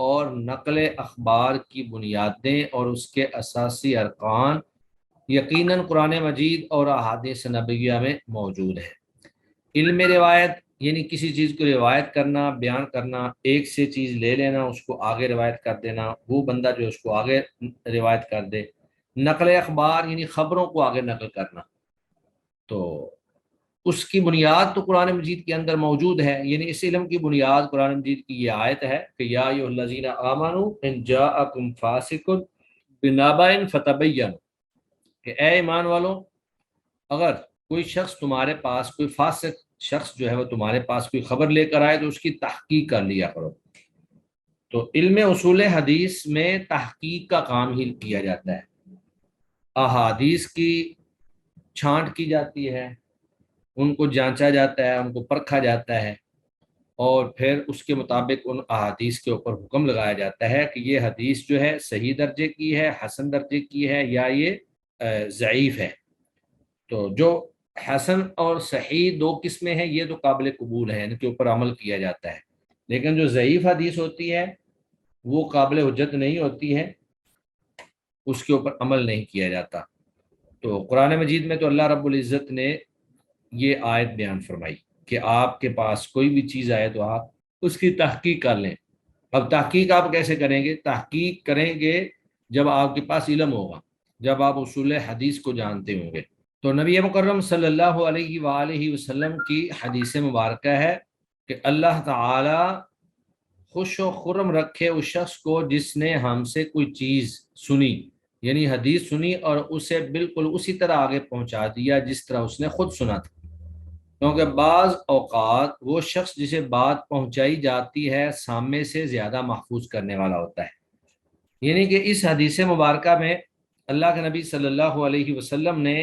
اور نقل اخبار کی بنیادیں اور اس کے اساسی ارکان یقیناً قرآن مجید اور احادیث نبویہ میں موجود ہے۔ علم روایت یعنی کسی چیز کو روایت کرنا، بیان کرنا، ایک سے چیز لے لینا، اس کو آگے روایت کر دینا، وہ بندہ جو اس کو آگے روایت کر دے۔ نقل اخبار یعنی خبروں کو آگے نقل کرنا، تو اس کی بنیاد تو قرآن مجید کے اندر موجود ہے، یعنی اس علم کی بنیاد قرآن مجید کی یہ آیت ہے کہ یا ایھا الذین آمنوا ان جاءکم فاسق بنبأ فتبینوا، کہ اے ایمان والو، اگر کوئی شخص تمہارے پاس، کوئی فاسق شخص جو ہے وہ تمہارے پاس کوئی خبر لے کر آئے تو اس کی تحقیق کر لیا کرو۔ تو علم اصول حدیث میں تحقیق کا کام ہی کیا جاتا ہے، احادیث کی چھانٹ کی جاتی ہے، ان کو جانچا جاتا ہے، ان کو پرکھا جاتا ہے، اور پھر اس کے مطابق ان احادیث کے اوپر حکم لگایا جاتا ہے کہ یہ حدیث جو ہے صحیح درجے کی ہے، حسن درجے کی ہے، یا یہ ضعیف ہے۔ تو جو حسن اور صحیح دو قسمیں ہیں، یہ تو قابل قبول ہیں، ان کے اوپر عمل کیا جاتا ہے، لیکن جو ضعیف حدیث ہوتی ہے وہ قابل حجت نہیں ہوتی ہے، اس کے اوپر عمل نہیں کیا جاتا۔ تو قرآن مجید میں تو اللہ رب العزت نے یہ آیت بیان فرمائی کہ آپ کے پاس کوئی بھی چیز آئے تو آپ اس کی تحقیق کر لیں۔ اب تحقیق آپ کیسے کریں گے؟ تحقیق کریں گے جب آپ کے پاس علم ہوگا، جب آپ اصول حدیث کو جانتے ہوں گے۔ تو نبی مکرم صلی اللہ علیہ وآلہ وسلم کی حدیث مبارکہ ہے کہ اللہ تعالی خوش و خرم رکھے اس شخص کو جس نے ہم سے کوئی چیز سنی، یعنی حدیث سنی، اور اسے بالکل اسی طرح آگے پہنچا دیا جس طرح اس نے خود سنا تھا۔ کیونکہ بعض اوقات وہ شخص جسے بات پہنچائی جاتی ہے سامنے سے زیادہ محفوظ کرنے والا ہوتا ہے، یعنی کہ اس حدیث مبارکہ میں اللہ کے نبی صلی اللہ علیہ وسلم نے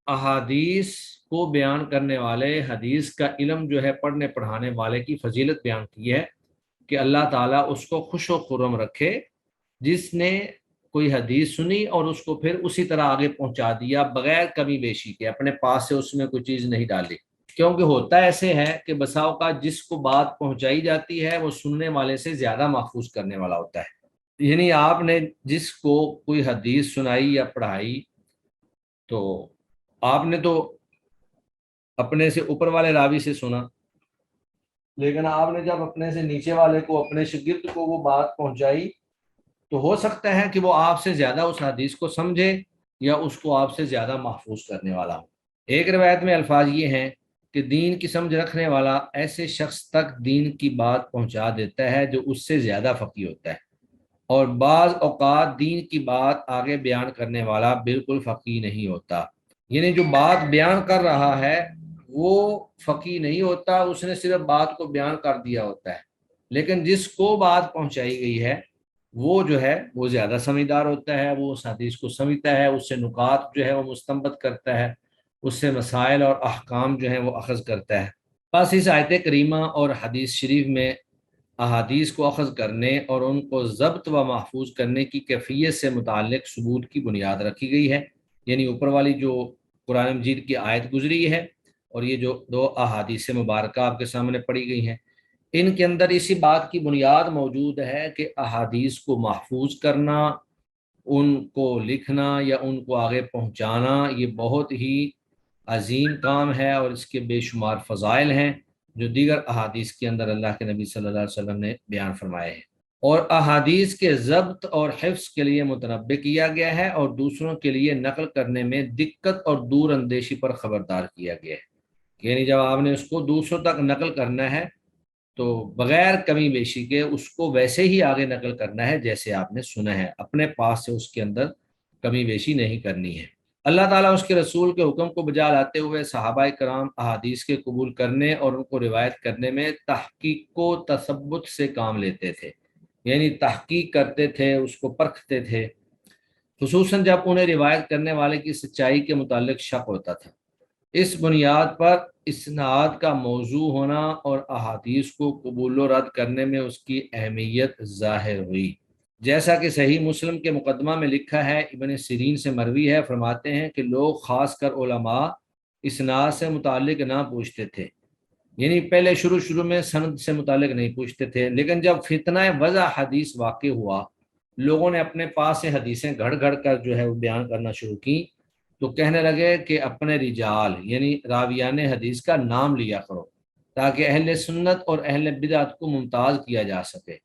احادیث کو بیان کرنے والے، حدیث کا علم جو ہے پڑھنے پڑھانے والے کی فضیلت بیان کی ہے کہ اللہ تعالیٰ اس کو خوش و خرم رکھے جس نے کوئی حدیث سنی اور اس کو پھر اسی طرح آگے پہنچا دیا بغیر کمی بیشی کے، اپنے پاس سے اس میں کوئی چیز نہیں ڈالی۔ کیونکہ ہوتا ایسے ہے کہ بسا اوقات جس کو بات پہنچائی جاتی ہے وہ سننے والے سے زیادہ محفوظ کرنے والا ہوتا ہے، یعنی آپ نے جس کو کوئی حدیث سنائی یا پڑھائی تو آپ نے تو اپنے سے اوپر والے راوی سے سنا، لیکن آپ نے جب اپنے سے نیچے والے کو، اپنے شاگرد کو وہ بات پہنچائی تو ہو سکتا ہے کہ وہ آپ سے زیادہ اس حدیث کو سمجھے یا اس کو آپ سے زیادہ محفوظ کرنے والا ہو۔ ایک روایت میں الفاظ یہ ہیں کہ دین کی سمجھ رکھنے والا ایسے شخص تک دین کی بات پہنچا دیتا ہے جو اس سے زیادہ فقیہ ہوتا ہے، اور بعض اوقات دین کی بات آگے بیان کرنے والا بالکل فقیہ نہیں ہوتا، یعنی جو بات بیان کر رہا ہے وہ فقیہ نہیں ہوتا، اس نے صرف بات کو بیان کر دیا ہوتا ہے، لیکن جس کو بات پہنچائی گئی ہے وہ جو ہے وہ زیادہ سمجھدار ہوتا ہے، وہ اس حدیث کو سمجھتا ہے، اس سے نکات جو ہے وہ مستنبط کرتا ہے، اس سے مسائل اور احکام جو ہیں وہ اخذ کرتا ہے۔ بس اس آیت کریمہ اور حدیث شریف میں احادیث کو اخذ کرنے اور ان کو ضبط و محفوظ کرنے کی کیفیت سے متعلق ثبوت کی بنیاد رکھی گئی ہے، یعنی اوپر والی جو قرآن مجید کی آیت گزری ہے اور یہ جو دو احادیث مبارکہ آپ کے سامنے پڑھی گئی ہیں، ان کے اندر اسی بات کی بنیاد موجود ہے کہ احادیث کو محفوظ کرنا، ان کو لکھنا یا ان کو آگے پہنچانا یہ بہت ہی عظیم کام ہے، اور اس کے بے شمار فضائل ہیں جو دیگر احادیث کے اندر اللہ کے نبی صلی اللہ علیہ وسلم نے بیان فرمائے ہیں، اور احادیث کے ضبط اور حفظ کے لیے متنبہ کیا گیا ہے، اور دوسروں کے لیے نقل کرنے میں دقت اور دور اندیشی پر خبردار کیا گیا ہے، یعنی جب آپ نے اس کو دوسروں تک نقل کرنا ہے تو بغیر کمی بیشی کے اس کو ویسے ہی آگے نقل کرنا ہے جیسے آپ نے سنا ہے، اپنے پاس سے اس کے اندر کمی بیشی نہیں کرنی ہے۔ اللہ تعالیٰ اس کے رسول کے حکم کو بجا لاتے ہوئے صحابہ کرام احادیث کے قبول کرنے اور ان کو روایت کرنے میں تحقیق و تثبت سے کام لیتے تھے، یعنی تحقیق کرتے تھے، اس کو پرکھتے تھے، خصوصاً جب انہیں روایت کرنے والے کی سچائی کے متعلق شک ہوتا تھا۔ اس بنیاد پر اسناد کا موضوع ہونا اور احادیث کو قبول و رد کرنے میں اس کی اہمیت ظاہر ہوئی، جیسا کہ صحیح مسلم کے مقدمہ میں لکھا ہے، ابن سیرین سے مروی ہے، فرماتے ہیں کہ لوگ خاص کر علماء اسناد سے متعلق نہ پوچھتے تھے، یعنی پہلے شروع میں سند سے متعلق نہیں پوچھتے تھے، لیکن جب فتنہ وضع حدیث واقع ہوا، لوگوں نے اپنے پاس سے حدیثیں گھڑ گھڑ کر جو ہے وہ بیان کرنا شروع کی، تو کہنے لگے کہ اپنے رجال یعنی راویان حدیث کا نام لیا کرو، تاکہ اہل سنت اور اہل بدعت کو ممتاز کیا جا سکے،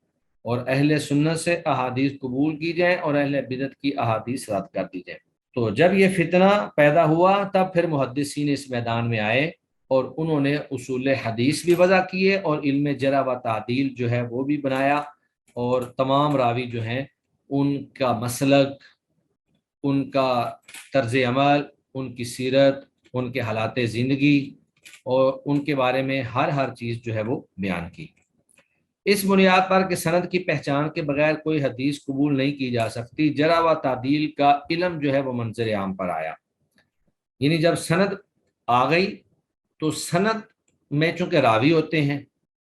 اور اہل سنت سے احادیث قبول کی جائیں اور اہل بدعت کی احادیث رد کر دی جائیں۔ تو جب یہ فتنہ پیدا ہوا تب پھر محدثین اس میدان میں آئے اور انہوں نے اصول حدیث بھی وضع کیے اور علم جرح و تعدیل جو ہے وہ بھی بنایا، اور تمام راوی جو ہیں ان کا مسلک، ان کا طرز عمل، ان کی سیرت، ان کے حالات زندگی اور ان کے بارے میں ہر چیز جو ہے وہ بیان کی۔ اس بنیاد پر کہ سند کی پہچان کے بغیر کوئی حدیث قبول نہیں کی جا سکتی، جرح و تعدیل کا علم جو ہے وہ منظر عام پر آیا۔ یعنی جب سند آ گئی تو سند میں چونکہ راوی ہوتے ہیں،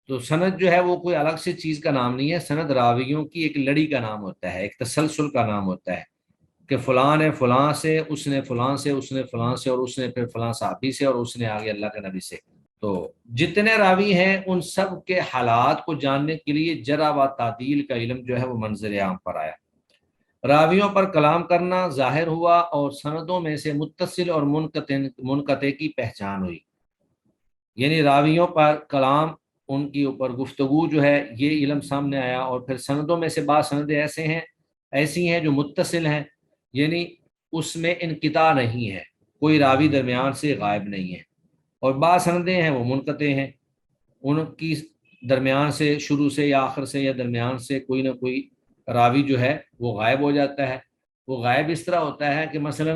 تو سند جو ہے وہ کوئی الگ سے چیز کا نام نہیں ہے، سند راویوں کی ایک لڑی کا نام ہوتا ہے، ایک تسلسل کا نام ہوتا ہے کہ فلاں نے فلاں سے، اس نے فلاں سے، اس نے فلاں سے، اور اس نے پھر فلاں صحابی سے، اور اس نے آگے اللہ کے نبی سے۔ تو جتنے راوی ہیں ان سب کے حالات کو جاننے کے لیے جرح و تعدیل کا علم جو ہے وہ منظر عام پر آیا۔ راویوں پر کلام کرنا ظاہر ہوا اور سندوں میں سے متصل اور منقطع کی پہچان ہوئی۔ یعنی راویوں پر کلام، ان کی اوپر گفتگو جو ہے یہ علم سامنے آیا، اور پھر سندوں میں سے بعض سندیں ایسی ہیں جو متصل ہیں، یعنی اس میں انقطاع نہیں ہے، کوئی راوی درمیان سے غائب نہیں ہے، اور بعض سندیں ہیں وہ منقطع ہیں، ان کی درمیان سے، شروع سے یا آخر سے یا درمیان سے کوئی نہ کوئی راوی جو ہے وہ غائب ہو جاتا ہے۔ وہ غائب اس طرح ہوتا ہے کہ مثلا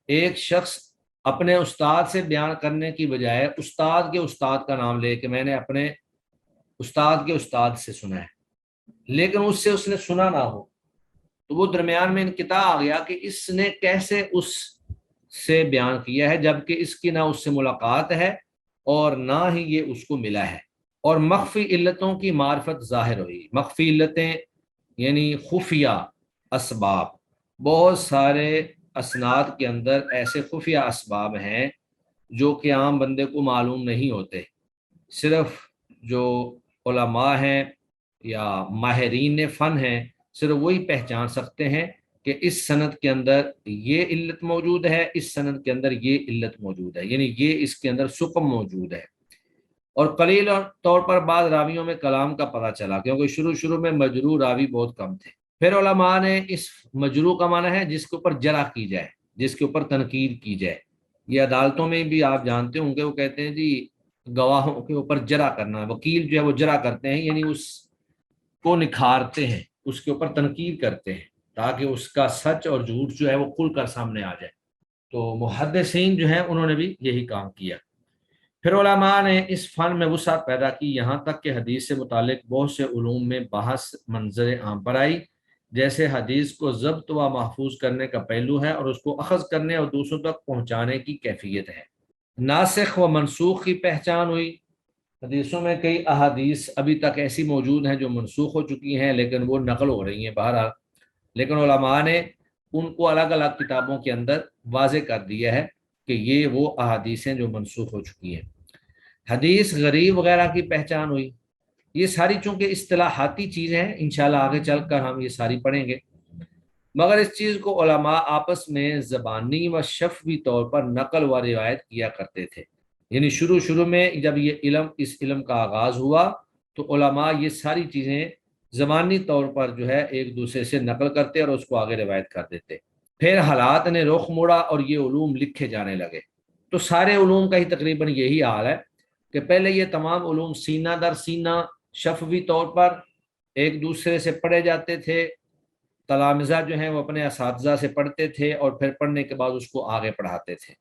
ایک شخص اپنے استاد سے بیان کرنے کی بجائے استاد کے استاد کا نام لے کہ میں نے اپنے استاد کے استاد سے سنا ہے، لیکن اس نے سنا نہ ہو، تو وہ درمیان میں انقطاع آ گیا کہ اس نے کیسے اس سے بیان کیا ہے، جبکہ اس کی نہ اس سے ملاقات ہے اور نہ ہی یہ اس کو ملا ہے۔ اور مخفی علتوں کی معرفت ظاہر ہوئی۔ مخفی علتیں یعنی خفیہ اسباب، بہت سارے اسناد کے اندر ایسے خفیہ اسباب ہیں جو کہ عام بندے کو معلوم نہیں ہوتے، صرف جو علماء ہیں یا ماہرین فن ہیں صرف وہی پہچان سکتے ہیں کہ اس سند کے اندر یہ علت موجود ہے، اس سند کے اندر یہ علت موجود ہے، یعنی یہ اس کے اندر سقم موجود ہے۔ اور قلیل طور پر بعض راویوں میں کلام کا پتہ چلا، کیونکہ شروع میں مجروح راوی بہت کم تھے۔ پھر علماء نے اس مجروح کا معنی ہے جس کے اوپر جرح کی جائے، جس کے اوپر تنقید کی جائے۔ یہ عدالتوں میں بھی آپ جانتے ہوں گے، وہ کہتے ہیں جی گواہوں کے اوپر جرح کرنا، وکیل جو ہے وہ جرح کرتے ہیں، یعنی اس کو نکھارتے ہیں، اس کے اوپر تنقید کرتے ہیں تاکہ اس کا سچ اور جھوٹ جو ہے وہ کھل کر سامنے آ جائے۔ تو محدثین جو ہیں انہوں نے بھی یہی کام کیا۔ پھر علماء نے اس فن میں وسعت پیدا کی، یہاں تک کہ حدیث سے متعلق بہت سے علوم میں بحث منظر عام پر آئی، جیسے حدیث کو ضبط و محفوظ کرنے کا پہلو ہے اور اس کو اخذ کرنے اور دوسروں تک پہنچانے کی کیفیت ہے۔ ناسخ و منسوخ کی پہچان ہوئی۔ حدیثوں میں کئی احادیث ابھی تک ایسی موجود ہیں جو منسوخ ہو چکی ہیں لیکن وہ نقل ہو رہی ہیں بہرحال، لیکن علماء نے ان کو الگ الگ کتابوں کے اندر واضح کر دیا ہے کہ یہ وہ احادیث ہیں جو منسوخ ہو چکی ہیں۔ حدیث غریب وغیرہ کی پہچان ہوئی۔ یہ ساری چونکہ اصطلاحاتی چیزیں ہیں، انشاءاللہ آگے چل کر ہم یہ ساری پڑھیں گے، مگر اس چیز کو علماء آپس میں زبانی و شفوی طور پر نقل و روایت کیا کرتے تھے۔ یعنی شروع میں جب یہ اس علم کا آغاز ہوا تو علماء یہ ساری چیزیں زبانی طور پر جو ہے ایک دوسرے سے نقل کرتے اور اس کو آگے روایت کر دیتے۔ پھر حالات نے رخ موڑا اور یہ علوم لکھے جانے لگے۔ تو سارے علوم کا ہی تقریباً یہی حال ہے کہ پہلے یہ تمام علوم سینہ در سینہ شفوی طور پر ایک دوسرے سے پڑھے جاتے تھے، تلامذہ جو ہیں وہ اپنے اساتذہ سے پڑھتے تھے اور پھر پڑھنے کے بعد اس کو آگے پڑھاتے تھے،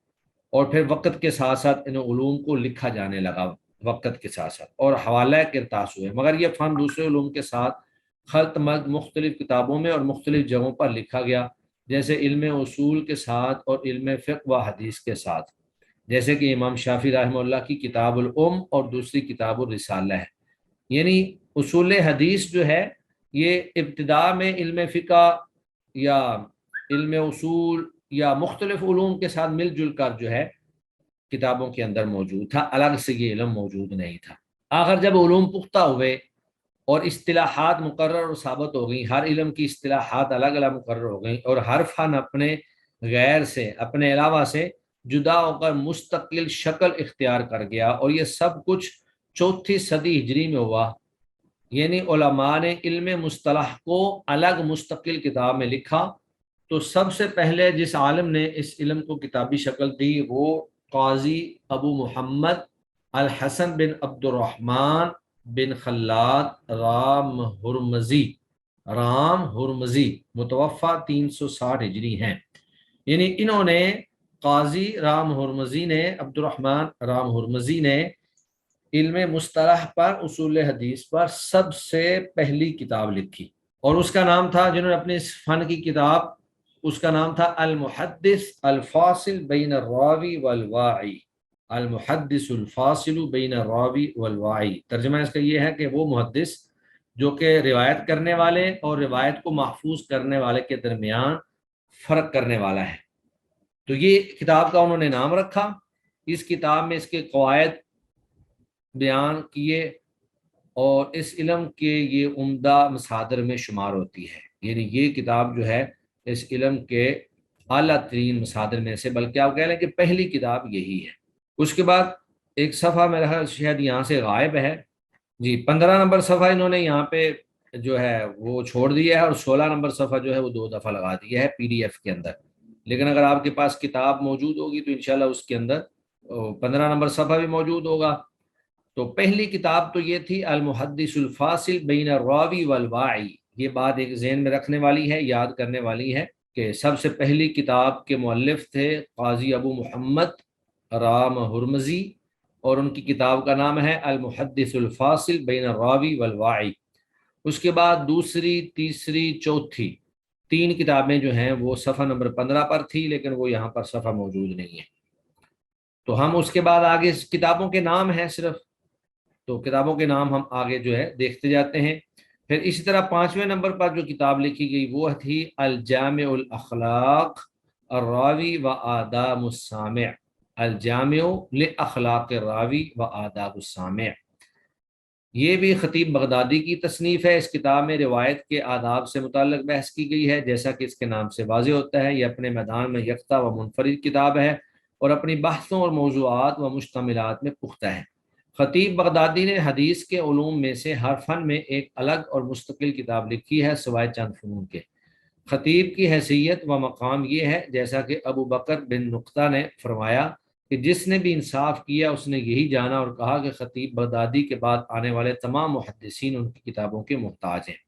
اور پھر وقت کے ساتھ ساتھ ان علوم کو لکھا جانے لگا وقت کے ساتھ ساتھ، اور حوالہ کرتاس ہوئے، مگر یہ فن دوسرے علوم کے ساتھ خلط ملط مختلف کتابوں میں اور مختلف جگہوں پر لکھا گیا، جیسے علم اصول کے ساتھ اور علم فقہ و حدیث کے ساتھ، جیسے کہ امام شافعی رحمہ اللہ کی کتاب الام اور دوسری کتاب الرسالہ ہے۔ یعنی اصول حدیث جو ہے یہ ابتدا میں علم فقہ یا علم اصول یا مختلف علوم کے ساتھ مل جل کر جو ہے کتابوں کے اندر موجود تھا، الگ سے یہ علم موجود نہیں تھا۔ آخر جب علوم پختہ ہوئے اور اصطلاحات مقرر اور ثابت ہو گئیں، ہر علم کی اصطلاحات الگ الگ مقرر ہو گئیں، اور ہر فن اپنے غیر سے، اپنے علاوہ سے جدا ہو کر مستقل شکل اختیار کر گیا، اور یہ سب کچھ 4 صدی ہجری میں ہوا، یعنی علماء نے علم مصطلح کو الگ مستقل کتاب میں لکھا، تو سب سے پہلے جس عالم نے اس علم کو کتابی شکل دی وہ قاضی ابو محمد الحسن بن عبد الرحمن بن خلاد رام ہرمزی متوفہ 360 ہجری ہیں۔ یعنی انہوں نے، قاضی رام ہرمزی نے، عبد الرحمن رام ہرمزی نے علم مصطلح پر، اصول حدیث پر سب سے پہلی کتاب لکھی، اور اس کا نام تھا، جنہوں نے اپنے اس فن کی کتاب، اس کا نام تھا المحدث الفاصل بین الراوی والواعی، المحدث الفاصل بین الراوی والواعی۔ ترجمہ اس کا یہ ہے کہ وہ محدث جو کہ روایت کرنے والے اور روایت کو محفوظ کرنے والے کے درمیان فرق کرنے والا ہے۔ تو یہ کتاب کا انہوں نے نام رکھا۔ اس کتاب میں اس کے قواعد بیان کیے، اور اس علم کے یہ عمدہ مصادر میں شمار ہوتی ہے، یعنی یہ کتاب جو ہے اس علم کے اعلیٰ ترین مصادر میں سے، بلکہ آپ کہہ لیں کہ پہلی کتاب یہی ہے۔ اس کے بعد ایک صفحہ میرا خیال شاید یہاں سے غائب ہے، جی 15 نمبر صفحہ انہوں نے یہاں پہ جو ہے وہ چھوڑ دیا ہے، اور 16 نمبر صفحہ جو ہے وہ 2 دفعہ لگا دیا ہے PDF کے اندر، لیکن اگر آپ کے پاس کتاب موجود ہوگی تو انشاءاللہ اس کے اندر 15 نمبر صفحہ بھی موجود ہوگا۔ تو پہلی کتاب تو یہ تھی المحدث الفاصل بین الراوی والواعی۔ یہ بات ایک ذہن میں رکھنے والی ہے، یاد کرنے والی ہے، کہ سب سے پہلی کتاب کے مؤلف تھے قاضی ابو محمد رام ہرمزی، اور ان کی کتاب کا نام ہے المحدث الفاصل بین الراوی والواعی۔ اس کے بعد دوسری، تیسری، چوتھی 3 کتابیں جو ہیں وہ صفحہ نمبر 15 پر تھی، لیکن وہ یہاں پر صفحہ موجود نہیں ہے۔ تو ہم اس کے بعد آگے کتابوں کے نام ہیں صرف، تو کتابوں کے نام ہم آگے جو ہے دیکھتے جاتے ہیں۔ پھر اسی طرح 5ویں نمبر پر جو کتاب لکھی گئی وہ تھی الجامع الاخلاق الراوی و آداب السامع، الجامع لاخلاق الراوی و آداب السامع۔ یہ بھی خطیب بغدادی کی تصنیف ہے۔ اس کتاب میں روایت کے آداب سے متعلق بحث کی گئی ہے، جیسا کہ اس کے نام سے واضح ہوتا ہے، یہ اپنے میدان میں یکتا و منفرد کتاب ہے، اور اپنی بحثوں اور موضوعات و مشتملات میں پختہ ہے۔ خطیب بغدادی نے حدیث کے علوم میں سے ہر فن میں ایک الگ اور مستقل کتاب لکھی ہے سوائے چند فنون کے۔ خطیب کی حیثیت و مقام یہ ہے، جیسا کہ ابو بکر بن نقطہ نے فرمایا کہ جس نے بھی انصاف کیا اس نے یہی جانا اور کہا کہ خطیب بغدادی کے بعد آنے والے تمام محدثین ان کی کتابوں کے محتاج ہیں۔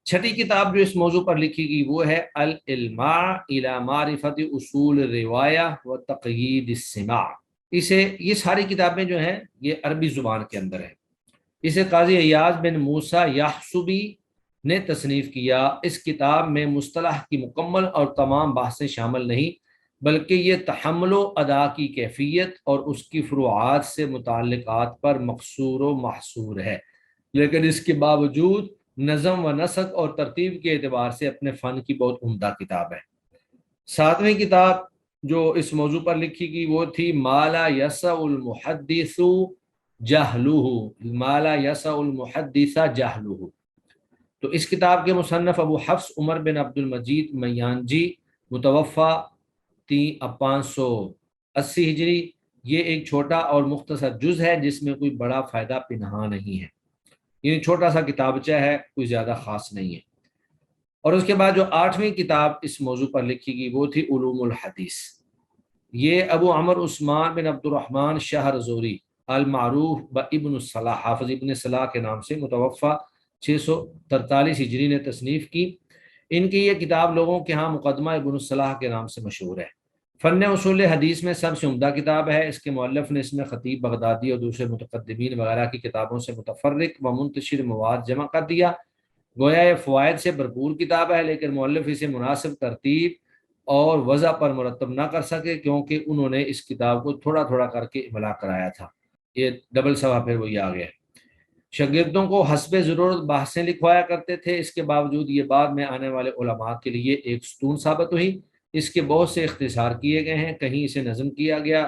چھٹی کتاب جو اس موضوع پر لکھی گئی وہ ہے الالماع الی معرفت اصول الروایہ و تقیید السماع۔ یہ ساری کتابیں جو ہیں یہ عربی زبان کے اندر ہیں۔ اسے قاضی ایاز بن موسیٰ یحسبی نے تصنیف کیا۔ اس کتاب میں مصطلح کی مکمل اور تمام بحثیں شامل نہیں، بلکہ یہ تحمل و ادا کی کیفیت اور اس کی فروعات سے متعلقات پر مقصور و محصور ہے، لیکن اس کے باوجود نظم و نسق اور ترتیب کے اعتبار سے اپنے فن کی بہت عمدہ کتاب ہے۔ 7ویں کتاب جو اس موضوع پر لکھی گئی وہ تھی ما لا یسع المحدث جہلہ، ما لا یسع المحدث جہلہ۔ تو اس کتاب کے مصنف ابو حفص عمر بن عبد المجید میانجی متوفہ 580 ہجری۔ یہ ایک چھوٹا اور مختصر جز ہے جس میں کوئی بڑا فائدہ پنہاں نہیں ہے، یعنی چھوٹا سا کتابچہ ہے، کوئی زیادہ خاص نہیں ہے۔ اور اس کے بعد جو 8ویں کتاب اس موضوع پر لکھی گئی وہ تھی علوم الحدیث۔ یہ ابو عمر عثمان بن عبد الرحمن شہر زوری المعروف بابن الصلاح، حافظ ابن صلاح کے نام سے، متوفہ 643 ہجری نے تصنیف کی۔ ان کی یہ کتاب لوگوں کے ہاں مقدمہ ابن الصلاح کے نام سے مشہور ہے۔ فن اصول حدیث میں سب سے عمدہ کتاب ہے۔ اس کے مؤلف نے اس میں خطیب بغدادی اور دوسرے متقدمین وغیرہ کی کتابوں سے متفرق و منتشر مواد جمع کر دیا۔ گویا یہ فوائد سے بھرپور کتاب ہے، لیکن مؤلف اسے مناسب ترتیب اور وضع پر مرتب نہ کر سکے، کیونکہ انہوں نے اس کتاب کو تھوڑا تھوڑا کر کے املا کرایا تھا۔ یہ ڈبل صفحہ پھر وہی آ گیا۔ شاگردوں کو حسب ضرورت بحثیں لکھوایا کرتے تھے، اس کے باوجود یہ بعد میں آنے والے علماء کے لیے ایک ستون ثابت ہوئی۔ اس کے بہت سے اختصار کیے گئے ہیں، کہیں اسے نظم کیا گیا،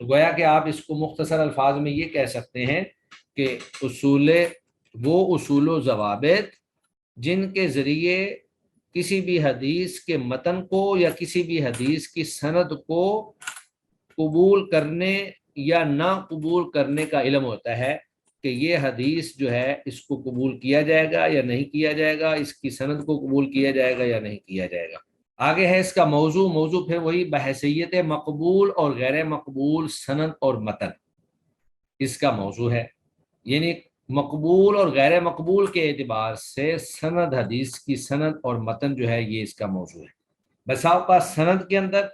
تو گویا کہ آپ اس کو مختصر الفاظ میں یہ کہہ سکتے ہیں کہ وہ اصول و ضوابط جن کے ذریعے کسی بھی حدیث کے متن کو یا کسی بھی حدیث کی سند کو قبول کرنے یا نہ قبول کرنے کا علم ہوتا ہے کہ یہ حدیث جو ہے اس کو قبول کیا جائے گا یا نہیں کیا جائے گا، اس کی سند کو قبول کیا جائے گا یا نہیں کیا جائے گا۔ آگے ہے اس کا موضوع پھر وہی بحیثیت مقبول اور غیر مقبول سند اور متن اس کا موضوع ہے، یعنی مقبول اور غیر مقبول کے اعتبار سے سند، حدیث کی سند اور متن جو ہے یہ اس کا موضوع ہے۔ بسا اوقات سند کے اندر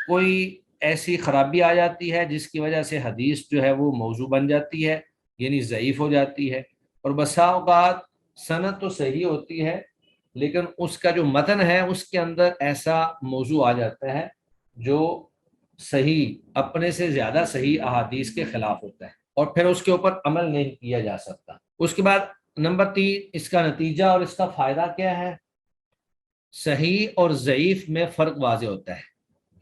کوئی ایسی خرابی آ جاتی ہے جس کی وجہ سے حدیث جو ہے وہ موضوع بن جاتی ہے، یعنی ضعیف ہو جاتی ہے، اور بسا اوقات سند تو صحیح ہوتی ہے لیکن اس کا جو متن ہے اس کے اندر ایسا موضوع آ جاتا ہے جو صحیح، اپنے سے زیادہ صحیح احادیث کے خلاف ہوتا ہے اور پھر اس کے اوپر عمل نہیں کیا جا سکتا۔ اس کے بعد نمبر 3، اس کا نتیجہ اور اس کا فائدہ کیا ہے؟ صحیح اور ضعیف میں فرق واضح ہوتا ہے،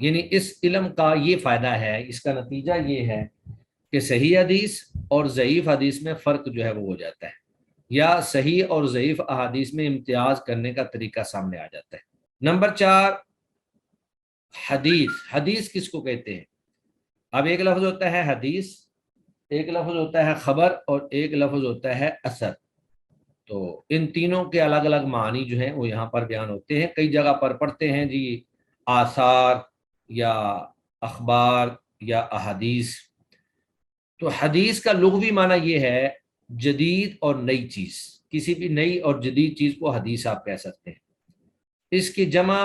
یعنی اس علم کا یہ فائدہ ہے، اس کا نتیجہ یہ ہے کہ صحیح حدیث اور ضعیف حدیث میں فرق جو ہے وہ ہو جاتا ہے، یا صحیح اور ضعیف احادیث میں امتیاز کرنے کا طریقہ سامنے آ جاتا ہے۔ نمبر 4، حدیث کس کو کہتے ہیں؟ اب ایک لفظ ہوتا ہے حدیث، ایک لفظ ہوتا ہے خبر، اور ایک لفظ ہوتا ہے اثر۔ تو ان تینوں کے الگ الگ معنی جو ہیں وہ یہاں پر بیان ہوتے ہیں۔ کئی جگہ پر پڑھتے ہیں جی آثار یا اخبار یا احادیث۔ تو حدیث کا لغوی معنی یہ ہے جدید اور نئی چیز، کسی بھی نئی اور جدید چیز کو حدیث آپ کہہ سکتے ہیں۔ اس کی جمع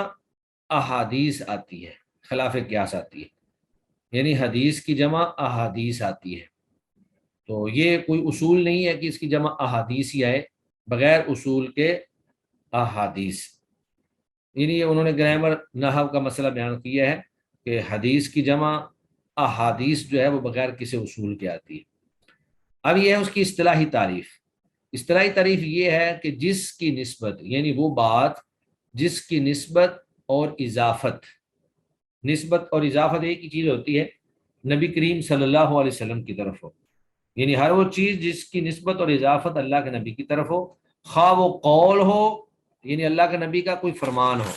احادیث آتی ہے، خلاف قیاس آتی ہے، یعنی حدیث کی جمع احادیث آتی ہے۔ تو یہ کوئی اصول نہیں ہے کہ اس کی جمع احادیث ہی آئے، بغیر اصول کے احادیث، یعنی انہوں نے گرامر نحو کا مسئلہ بیان کیا ہے کہ حدیث کی جمع احادیث جو ہے وہ بغیر کسی اصول کے آتی ہے۔ اب یہ ہے اس کی اصطلاحی تعریف۔ اصطلاحی تعریف یہ ہے کہ جس کی نسبت، یعنی وہ بات جس کی نسبت اور اضافت ایک ہی چیز ہوتی ہے، نبی کریم صلی اللہ علیہ وسلم کی طرف ہو، یعنی ہر وہ چیز جس کی نسبت اور اضافت اللہ کے نبی کی طرف ہو، خواہ وہ قول ہو، یعنی اللہ کے نبی کا کوئی فرمان ہو،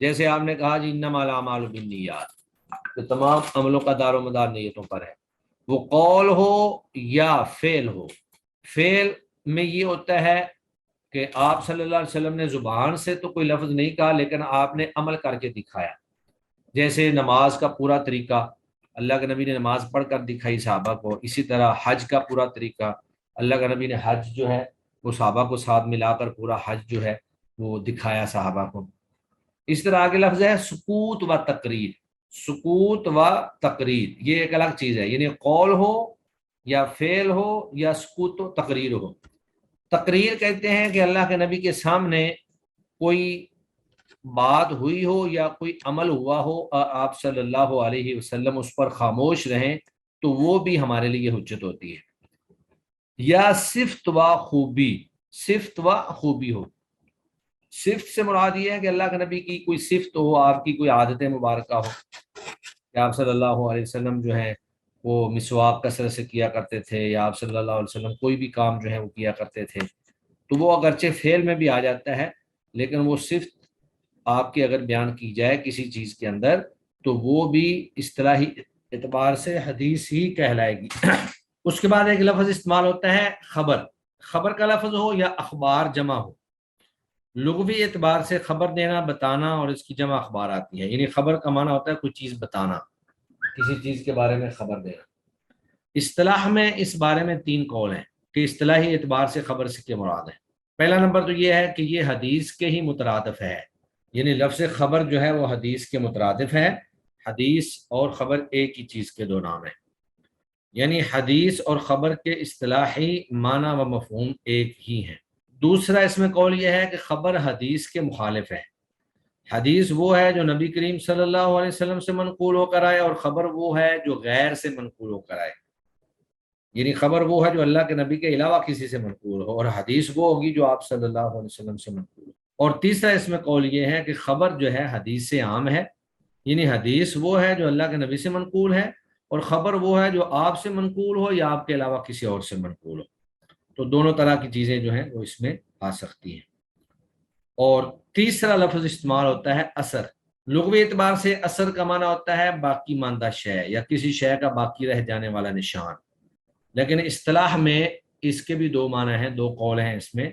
جیسے آپ نے کہا جی انما الاعمال بالنیات، تو تمام عملوں کا دار و مدار نیتوں پر ہے، وہ قول ہو یا فعل ہو۔ فعل میں یہ ہوتا ہے کہ آپ صلی اللہ علیہ وسلم نے زبان سے تو کوئی لفظ نہیں کہا لیکن آپ نے عمل کر کے دکھایا، جیسے نماز کا پورا طریقہ اللہ کے نبی نے نماز پڑھ کر دکھائی صحابہ کو، اسی طرح حج کا پورا طریقہ اللہ کے نبی نے حج جو ہے وہ صحابہ کو ساتھ ملا کر پورا حج جو ہے وہ دکھایا صحابہ کو۔ اس طرح آگے لفظ ہے سکوت و تقریر۔ سکوت و تقریر یہ ایک الگ چیز ہے، یعنی قول ہو یا فعل ہو یا سکوت و تقریر ہو۔ تقریر کہتے ہیں کہ اللہ کے نبی کے سامنے کوئی بات ہوئی ہو یا کوئی عمل ہوا ہو، آپ صلی اللہ علیہ وسلم اس پر خاموش رہیں تو وہ بھی ہمارے لیے حجت ہوتی ہے۔ یا صفت و خوبی، صفت و خوبی ہو۔ صفت سے مراد یہ ہے کہ اللہ کے نبی کی کوئی صفت ہو، آپ کی کوئی عادت مبارکہ ہو کہ آپ صلی اللہ علیہ وسلم جو ہے وہ مسواک کثرت سے کیا کرتے تھے، یا آپ صلی اللہ علیہ وسلم کوئی بھی کام جو ہے وہ کیا کرتے تھے، تو وہ اگرچہ فعل میں بھی آ جاتا ہے لیکن وہ صفت آپ کی اگر بیان کی جائے کسی چیز کے اندر تو وہ بھی اصطلاحی اعتبار سے حدیث ہی کہلائے گی۔ اس کے بعد ایک لفظ استعمال ہوتا ہے خبر۔ خبر کا لفظ ہو یا اخبار جمع ہو۔ لغوی اعتبار سے خبر دینا، بتانا، اور اس کی جمع اخبار آتی ہے، یعنی خبر کا معنی ہوتا ہے کوئی چیز بتانا، کسی چیز کے بارے میں خبر دینا۔ اصطلاح میں اس بارے میں 3 قول ہیں کہ اصطلاحی اعتبار سے خبر سے کیا مراد ہے۔ پہلا نمبر تو یہ ہے کہ یہ حدیث کے ہی مترادف ہے، یعنی لفظ خبر جو ہے وہ حدیث کے مترادف ہے۔ حدیث اور خبر ایک ہی چیز کے 2 نام ہیں، یعنی حدیث اور خبر کے اصطلاحی معنی و مفہوم ایک ہی ہیں۔ دوسرا اس میں قول یہ ہے کہ خبر حدیث کے مخالف ہے۔ حدیث وہ ہے جو نبی کریم صلی اللہ علیہ وسلم سے منقول ہو کر آئے، اور خبر وہ ہے جو غیر سے منقول ہو کر آئے، یعنی خبر وہ ہے جو اللہ کے نبی کے علاوہ کسی سے منقول ہو، اور حدیث وہ ہوگی جو آپ صلی اللہ علیہ وسلم سے منقول ہو۔ اور تیسرا اس میں قول یہ ہے کہ خبر جو ہے حدیث سے عام ہے، یعنی حدیث وہ ہے جو اللہ کے نبی سے منقول ہے، اور خبر وہ ہے جو آپ سے منقول ہو یا آپ کے علاوہ کسی اور سے منقول ہو، تو دونوں طرح کی چیزیں جو ہیں وہ اس میں آ سکتی ہیں۔ اور تیسرا لفظ استعمال ہوتا ہے اثر۔ لغوی اعتبار سے اثر کا معنی ہوتا ہے باقی ماندہ شے یا کسی شے کا باقی رہ جانے والا نشان، لیکن اصطلاح میں اس کے بھی دو معنی ہیں، دو قول ہیں اس میں۔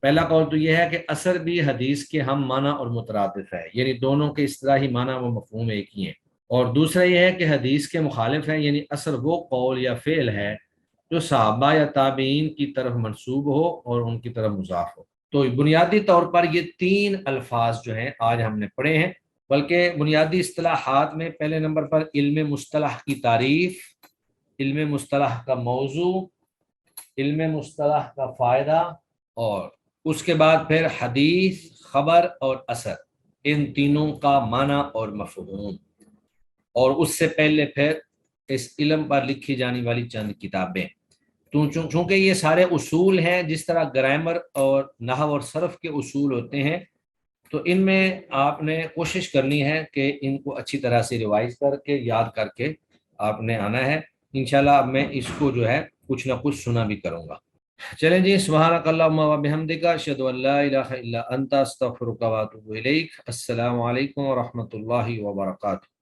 پہلا قول تو یہ ہے کہ اثر بھی حدیث کے ہم معنی اور مترادف ہے، یعنی دونوں کے اصطلاحی معنی و مفہوم ایک ہی ہیں۔ اور دوسرا یہ ہے کہ حدیث کے مخالف ہے، یعنی اثر وہ قول یا فعل ہے جو صحابہ یا تابعین کی طرف منسوب ہو اور ان کی طرف مضاف ہو۔ تو بنیادی طور پر یہ تین الفاظ جو ہیں آج ہم نے پڑھے ہیں، بلکہ بنیادی اصطلاحات میں پہلے نمبر پر علم مصطلح کی تعریف، علم مصطلح کا موضوع، علم مصطلح کا فائدہ، اور اس کے بعد پھر حدیث، خبر اور اثر، ان تینوں کا معنی اور مفہوم، اور اس سے پہلے پھر اس علم پر لکھی جانے والی چند کتابیں۔ چونکہ یہ سارے اصول ہیں، جس طرح گرامر اور نحو اور صرف کے اصول ہوتے ہیں، تو ان میں آپ نے کوشش کرنی ہے کہ ان کو اچھی طرح سے ریوائز کر کے یاد کر کے آپ نے آنا ہے۔ انشاءاللہ اب میں اس کو جو ہے کچھ نہ کچھ سنا بھی کروں گا۔ چلیں جی، سبحانک اللہم و بحمدک، اشہد ان لا الہ الا انت، استغفرک و اتوب الیک۔ السلام علیکم ورحمۃ اللہ وبرکاتہ۔